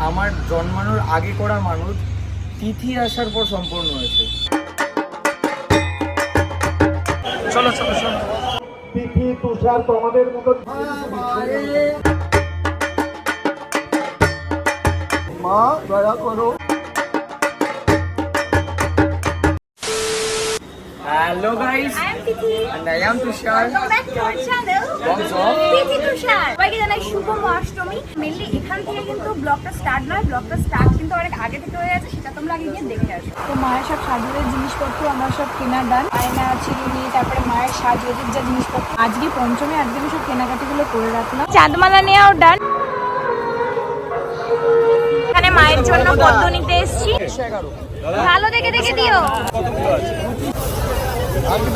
আমার জন্মানোর আগে করা মানুষ তিথি আসার পর সম্পূর্ণ হয়েছে। চলো চলো চলো। তিথি তুষার তোমাদের মতো মা দয়া করো। Hello guys, I am Tithi. and I am Tushar. Welcome back to our channel. Tithi Tushar. সবাইকে জানাই শুভ অষ্টমী। মেনলি এখান থেকে কিন্তু ব্লগটা স্টার্ট নয়, ব্লগটা স্টার্ট কিন্তু অনেক আগে থেকে হয়ে আছে, সেটা তোমরা আগে গিয়ে দেখে আসো। তো মায়ের সব সাজুরের জিনিসপত্র আমরা সব কেনা ডান, আয়না চিরুনি, তারপরে মায়ের সাজগোজের যা জিনিসপত্র আজকে পঞ্চমী, আজকে আমি সব কেনাকাটিগুলো করে রাখলাম। চাঁদমালা নেওয়াও ডান। এখানে মায়ের জন্য পদ্ম নিতে এসেছি, ভালো দেখে দেখে দিও।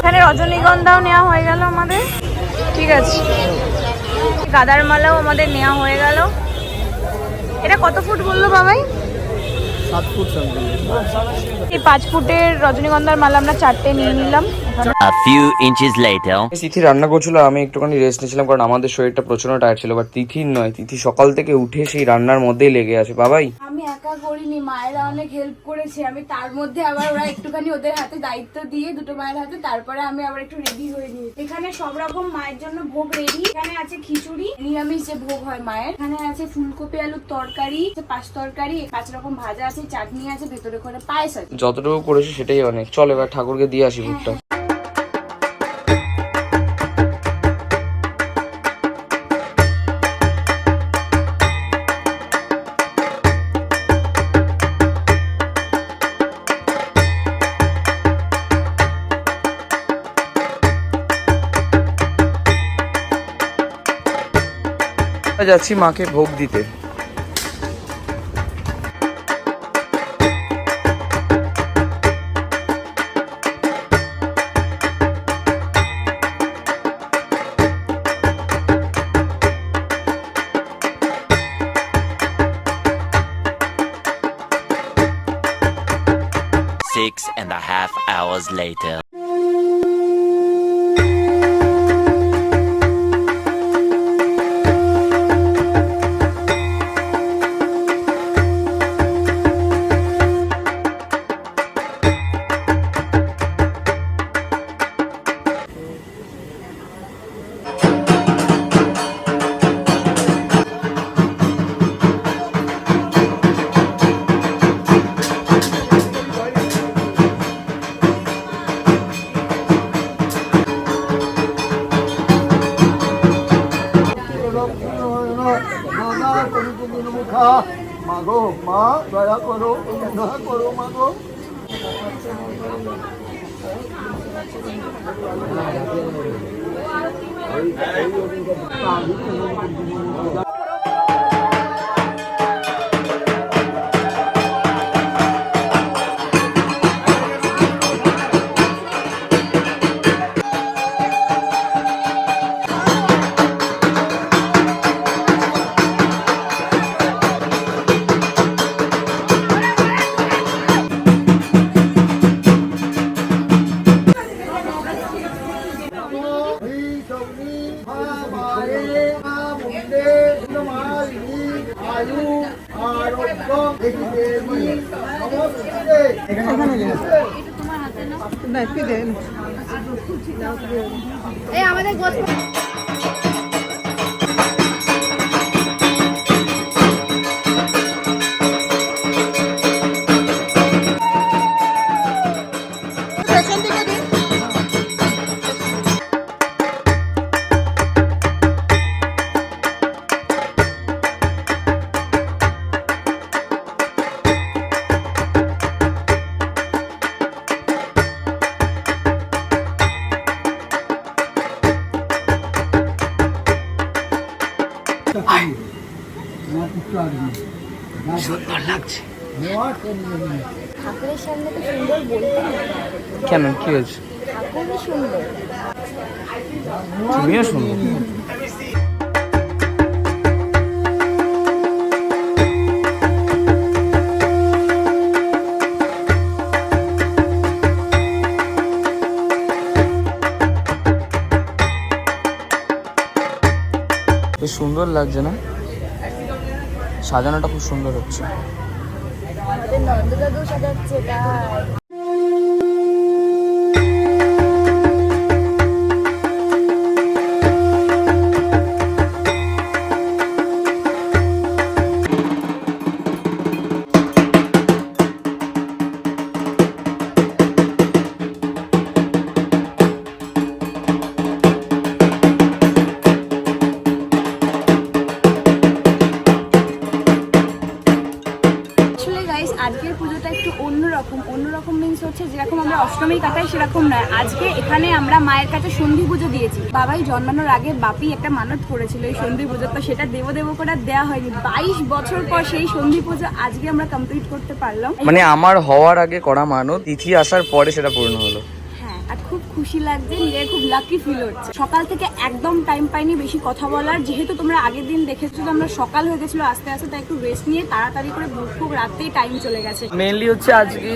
এখানে রজনীগন্ধাও নেওয়া হয়ে গেল আমাদের, ঠিক আছে। গাঁদার মালাও আমাদের নেওয়া হয়ে গেল। এটা কত ফুট বললো বাবাই? 7 ফুট সামথিং। এই 5 ফুটের রজনীগন্ধার মালা আমরা 4টে নিয়ে নিলাম। A few inches later. তিথি রান্না করছিল, আমি একটুখানি রেস্ট নিয়েছিলাম কারণ আমাদের শরীরটা প্রচন্ড টায়ার্ড ছিল। বাট তিথির নয়, তিথি সকাল থেকে উঠে সেই রান্নার মধ্যেই লেগে আছে। বাবাই আমি একা করিনি, মায়েরা অনেক হেল্প করেছে। আমি তার মধ্যে আবার ওরা একটুখানি ওদের হাতে দায়িত্ব দিয়ে দুটো মায়ের হাতে, তারপরে আমি আবার একটু রেডি হয়ে নিই। এখানে সব রকম মায়ের জন্য ভোগ রেডি। এখানে আছে খিচুড়ি, নিরামিষ যে ভোগ হয় মায়ের। এখানে আছে ফুলকপি আলুর তরকারি, পাঁচ তরকারি, 5 রকম ভাজা আছে, চাটনি আছে, ভেতরে করে পায়েস আছে। যতটুকু করেছি সেটাই অনেক। চল এবার ঠাকুরকে দিয়ে আসি ভোগটা। যাচ্ছি মাকে ভোগ দিতে। Six and a half hours later. মাগো মা দয়া করো, দয়া করো মাগো। এই আমাদের সুন্দর লাগছে। ঠাকুরের সামনে তো সুন্দর বলতে কেন, কি হয়েছে? ঠাকুরই সুন্দর। তুমিও সুন্দর। বেশ সুন্দর লাগছে না? সাজানোটা খুব সুন্দর হচ্ছে। আমাদের নন্দদাদু সাজাচ্ছে তাই। আজকের পুজোটা একটু অন্যরকম মিন্স হচ্ছে যেরকম আমরা অষ্টমী কাটাই সেরকম নয়। আজকে এখানে আমরা মায়ের কাছে সন্ধি পুজো দিয়েছি। বাবাই জন্মানোর আগে বাপি একটা মানত করেছিল এই সন্ধি পুজো, তো সেটা দেব করে আর দেওয়া হয়নি। 22 বছর পর সেই সন্ধি পুজো আজকে আমরা কমপ্লিট করতে পারলাম। মানে আমার হওয়ার আগে করা মানত তিথি আসার পরে সেটা পূর্ণ হলো। আর খুব খুশি লাগছে, নিজের খুব লাকি ফিল হচ্ছে। সকাল থেকে একদম টাইম পাইনি বেশি কথা বলার, যেহেতু তোমরা আগের দিন দেখেছো তো আমরা সকাল হয়ে গেছিলো আস্তে আস্তে, তাই একটু রেস্ট নিয়ে তাড়াতাড়ি করে খুব রাতেই টাইম চলে গেছে। মেইনলি হচ্ছে আজকে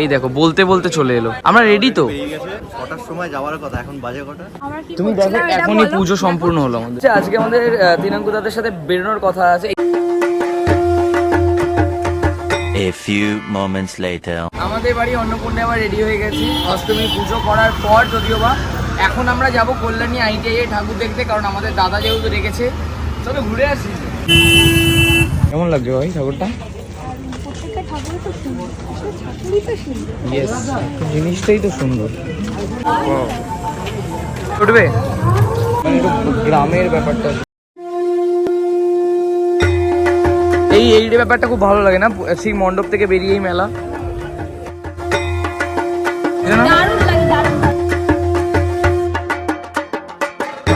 এই দেখো বলতে বলতে চলে এলো। আমরা রেডি তো, কটার সময় যাওয়ার কথা, এখন বাজে কটা? তুমি দেখো এখনই পুজো সম্পূর্ণ হলো আমাদের। আজকে আমাদের তিনাঙ্কু দাদের সাথে বেরোনোর কথা আছে। A few moments later. আমাদের বাড়ি অন্নপূর্ণা আবার রেডি হয়ে গেছি অষ্টমী পুজো করার পর, যদিও বা এখন আমরা যাব কল্যাণী ITI ঠাকুর দেখতে, কারণ আমাদের দাদা যেহেতু রেখেছে। চলো ঘুরে আসি। কেমন লাগছে ভাই ঠাকুরটা? প্রত্যেকটা ঠাকুরই তো সুন্দর, আসলে ঠাকুরই তো সুন্দর। ইয়েস, জিনিসটাই তো সুন্দর। উঠবে মানে একটু গ্রামের ব্যাপারটা, এই ব্যাপারটা খুব ভালো লাগে না, সেই মণ্ডপ থেকে বেরিয়েই মেলা। দারুণ লাগে, দারুণ।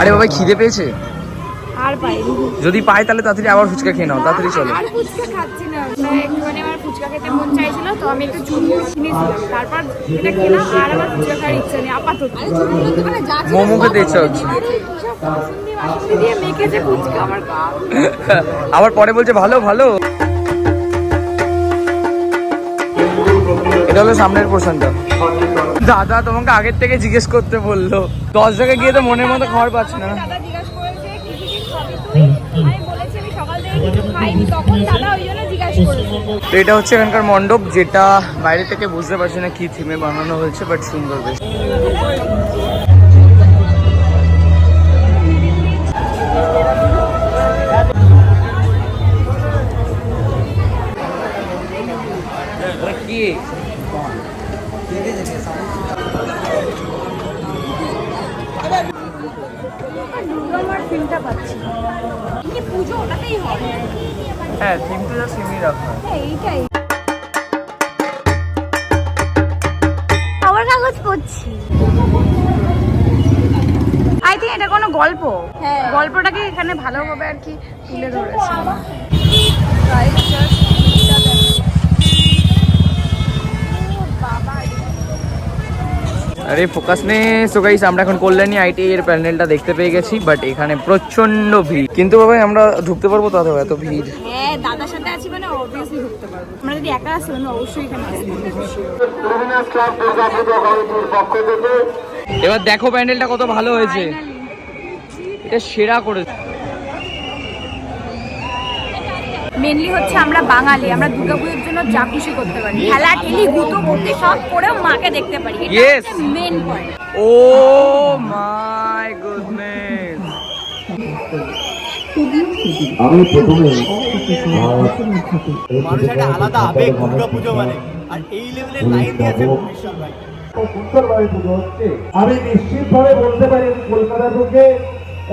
আরে বাবা খিদে পেয়েছে? আর পাইনি। যদি পাই তাহলে তাড়াতাড়ি আবার ফুচকা খেয়ে নাও, তাড়াতাড়ি চলো। আর ফুচকা খাচ্ছি না, একটুখানি আমার ফুচকা খেতে মন চাইছিল, তো আমি একটু চুরমুর কিনেছিলাম, তারপর এটা খেলাম। আর আমার ফুচকা খাওয়ার ইচ্ছা নেই আপাতত। মোমো খেতে ইচ্ছা হচ্ছে। দিয়ে মেখেছে ফুচকা আমার কাপ। আবার পরে বলছে ভালো ভালো। এটা হলো সামনের পোর্শনটা। দাদা তোমাকে আগের থেকে জিজ্ঞেস করতে বললো, 10 জায়গায় গিয়ে তো মনের মতো খাবার পাচ্ছি না। দাদা জিজ্ঞাসা করেছে কি কি খাবি তুই, আমি বলেছি আমি সকাল থেকে কিছু খাইনি, তখন দাদা ওই জন্য জিজ্ঞাসা করেছে। তো এটা হচ্ছে এখানকার মণ্ডপ, যেটা বাইরে থেকে বুঝতে পারছি না কি থিমে বানানো হয়েছে, বাট সুন্দর বেশ। কি দুর্গামার ফিল্মটা পাচ্ছি, কি পুজো ওটাতেই হয়। হ্যাঁ, থিমটা যা সেমই রাখা। এইটাই খবর কাগজ পড়ছি। আই থিঙ্ক এটা কোনো গল্প, গল্পটাকে এখানে ভালোভাবে আর কি তুলে ধরেছে। আরে ফোকাস নে। সো গাইস, আমরা এখন কল্যাণী ITI এর প্যান্ডেলটা দেখতে পেয়ে গেছি, বাট এখানে প্রচন্ড ভিড়। কিন্তু বাবা আমরা ঢুকতে পারবো তো? এত ভিড়। হ্যাঁ, দাদার সাথে আছি মানে অবভিয়াসলি ঢুকতে পারবো। আমরা যদি একা আসি আমি অবশ্যই এখানে আসবো। এবার দেখো প্যান্ডেলটা কত ভালো হয়েছে, এটা সেরা করেছে। মেনলি হচ্ছে আমরা বাঙালি, আমরা দুর্গাপুজোর জন্য যা খুশি করতে পারি, খেলা ঠেলি গুতো করতে সব করেও মাকে দেখতে পারি। Yes. Main point. Oh my goodness. আমি প্রথমে মানুষের একটা আলাদা আবেগ দুর্গাপুজো মানে, আর এই লেভেলের লাইন দিয়েছে ভীষণ ভাই। সুন্দরভাবে পুজো হচ্ছে। আমি নিশ্চিতভাবে বলতে পারি কলকাতা থেকে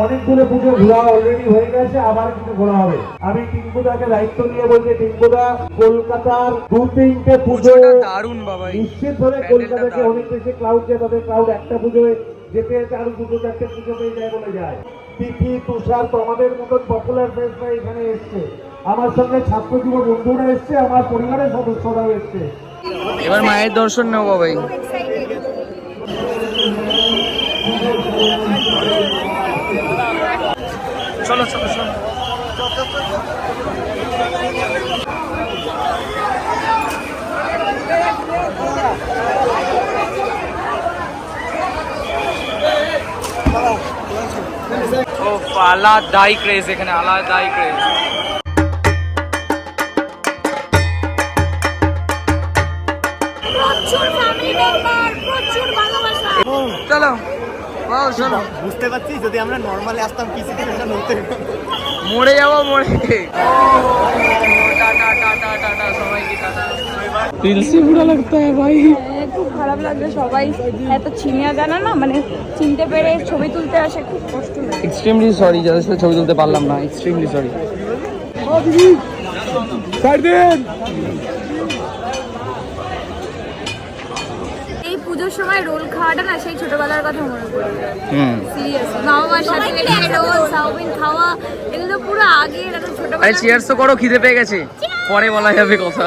অনেকগুলো পুজো ঘোরা অলরেডি হয়ে গেছে, আবার কিছু ঘোরা হবে। আমি টিঙ্কুদাকে দায়িত্ব নিয়ে বলছি, টিঙ্কুদা কলকাতার 2-3টে পুজো দারুণ বাবা, নিশ্চিতভাবে কলকাতাকে অনেক বেশি ক্রাউড যায়, তাদের ক্রাউড একটা পুজোয় যেতে যেতে আরো 2-4টে পুজো পেয়ে যায় বলে যায়। তিথি, তুষার তো আমাদের মতন পপুলার ফেসরা এখানে এসছে, আমার সঙ্গে ছাত্র যুব বন্ধুরা এসছে, আমার পরিবারের সদস্যরাও এসছে। এবার মায়ের দর্শন নেবো বাবাই। চলো চলো চলো। ও আলাদাই ক্রেজ এখানে, আলাদাই ক্রেজ। প্রচুর ভালোবাসা। চলো চলো, বুঝতে পারছি যদি আমরা নর্মালি আসতাম কি সিচুয়েশন হতে। মরে যাবো মরে। টাটা টাটা টাটা সবাইকে টাটা। দিল সে বুরা লাগতা হ্যায় ভাই। খুব খারাপ লাগছে, সবাই এত চিনিয়া জানা না, মানে চিনতে পেরে ছবি তুলতে আসে, খুব কষ্ট লাগে। এক্সট্রিমলি সরি যাদের সাথে ছবি তুলতে পারলাম না, এক্সট্রিমলি সরি। এই পুজোর সময় রোল খাওয়াটা না সেই ছোটবেলার কথা মনে পড়ে যায়। সিরিয়াস, বাবা মার সাথে লেগে রোল চাউমিন খাওয়া, এগুলো তো পুরো আগের ছোটবেলা। আরে চিয়ার্স তো করো, খিদে পেয়ে গেছে, পরে বলা যাবে কথা।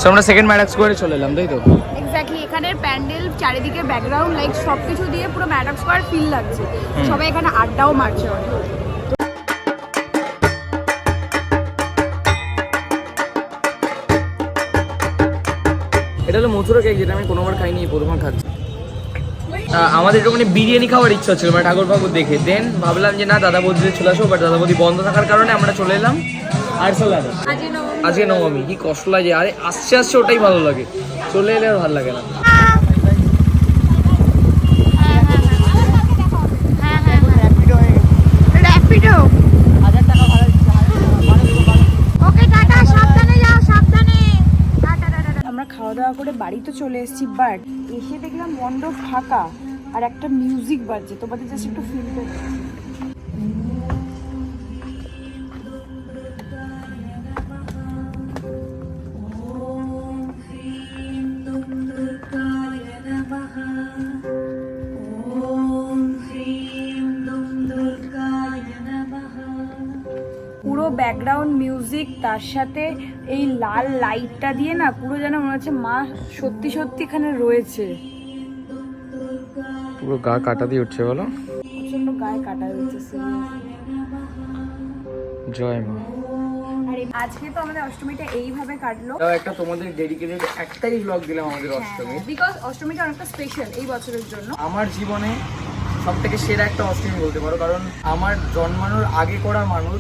সো আমরা সেকেন্ড ম্যাডাক স্কোয়ারে চলে এলাম, তাই তো? এক্স্যাক্টলি, এখানের প্যান্ডেল, চারিদিকে ব্যাকগ্রাউন্ড, লাইক সবকিছু দিয়ে পুরো ম্যাডাম স্কোয়ার ফিল লাগছে। সবাই এখানে আড্ডাও মারছে অনেক। এটা হলো মথুরা কেক, যেটা আমি কোনোবার খাইনি, প্রথমবার খাচ্ছি। আমাদের একটুখানি বিরিয়ানি খাওয়ার ইচ্ছা ছিল মানে ঠাকুর ফাকুর দেখে, দেন ভাবলাম যে না দাদা বৌদিদের চলে আসো, বাট দাদা বৌদি বন্ধ থাকার কারণে আমরা চলে এলাম আরসালানে। আজকে নবমী, কি কষ্ট লাগে, আরে আসছে আসছে ওটাই ভালো লাগে, চলে এলে আর ভালো লাগে না। র্যাপিডো 1000 টাকা ভাড়া দিচ্ছে। ওকে টাটা, সাবধানে যাও, সাবধানে। Tata tata. আমরা খাওয়া দাওয়া করে বাড়ি তো চলে এসেছি, বাট এসে দেখলাম মণ্ডপ ফাঁকা আর একটা মিউজিক বাজছে। তোমাদের জাস্ট একটু ফিল করো। পুরো ব্যাকগ্রাউন্ড মিউজিক, তার সাথে এই লাল লাইটটা দিয়ে না পুরো যেন মনে হচ্ছে মা সত্যি সত্যি এখানে রয়েছে। পুরো গা কাটা দিয়ে উঠছে, বলো প্রচন্ড গায়ে কাটা দিচ্ছে। জয় মা। আর আজকে তো আমাদের অষ্টমীটা এইভাবে কাটলো। তাও একটা তোমাদের ডেডিকেটেড একটাই ব্লগ দিলাম আমাদের অষ্টমী, বিকজ অষ্টমীটা অনেকটা স্পেশাল এই বছরের জন্য। আমার জীবনে সব থেকে সেরা একটা অষ্টমী বলতে পারো, কারণ আমার জন্মানোর আগে করা মানুষ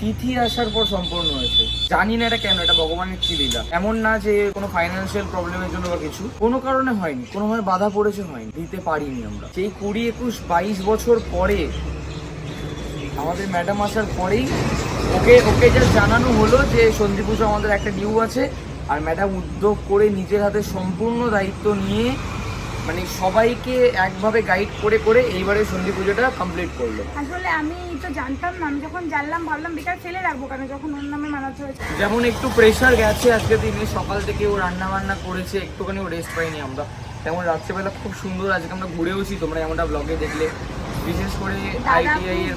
তিথি আসার পর সম্পূর্ণ হয়েছে। জানি না এটা কেন, এটা ভগবানের কি লীলা। এমন না যে কোনো ফাইন্যান্সিয়াল প্রবলেমের জন্য বা কিছু, কোনো কারণে হয়নি, কোনোভাবে বাধা পড়েছে হয়নি, দিতে পারিনি আমরা। সেই 20, 21, 22 বছর পরে আমাদের ম্যাডাম আসার পরেই ওকে যা জানানো হলো যে সন্ধি পুজো আমাদের একটা ডিউ আছে, আর ম্যাডাম উদ্যোগ করে নিজের হাতে সম্পূর্ণ দায়িত্ব নিয়ে মানে সবাইকে একভাবে গাইড করে করে এইবারে সন্ধি পুজোটা কমপ্লিট করলো। আসলে আমি তো জানতাম না, আমি যখন জানলাম ভাবলাম বেকার ফেলে রাখবো কেন, যখন ওর নামে মানাতে হয়েছে। যেমন একটু প্রেশার গেছে আজকে দিনে, সকাল থেকে ও রান্না বান্না করেছে, একটুখানি ও রেস্ট পাইনি আমরা, তেমন রাত্রেবেলা খুব সুন্দর আজকে আমরা ঘুরেওছি, তোমরা এমনটা ব্লগে দেখলে। বিশেষ করে আইটিআই এর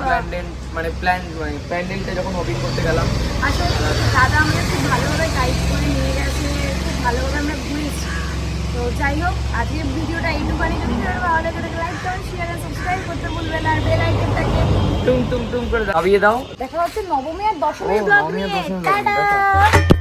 প্যান্ডেলটা যখন ওপেন করতে গেলাম, আসলে দাদা আমাদের খুব ভালোভাবে গাইড করে নিয়ে গেছে, খুব ভালোভাবে আমরা ঘুরেছি। তো যাই হোক, আজকের ভিডিওটা এইটুখানি। যদি ভালো লাগে তাহলে লাইক করুন, শেয়ার আর সাবস্ক্রাইব করতে ভুলবেন না, আর বেল আইকনটাকে টুম টুম টুম করে দাবিয়ে দাও। দেখা হচ্ছে নবমী আর দশমী ব্লগ নবমী আর নিয়ে। Dashami vlog, tata.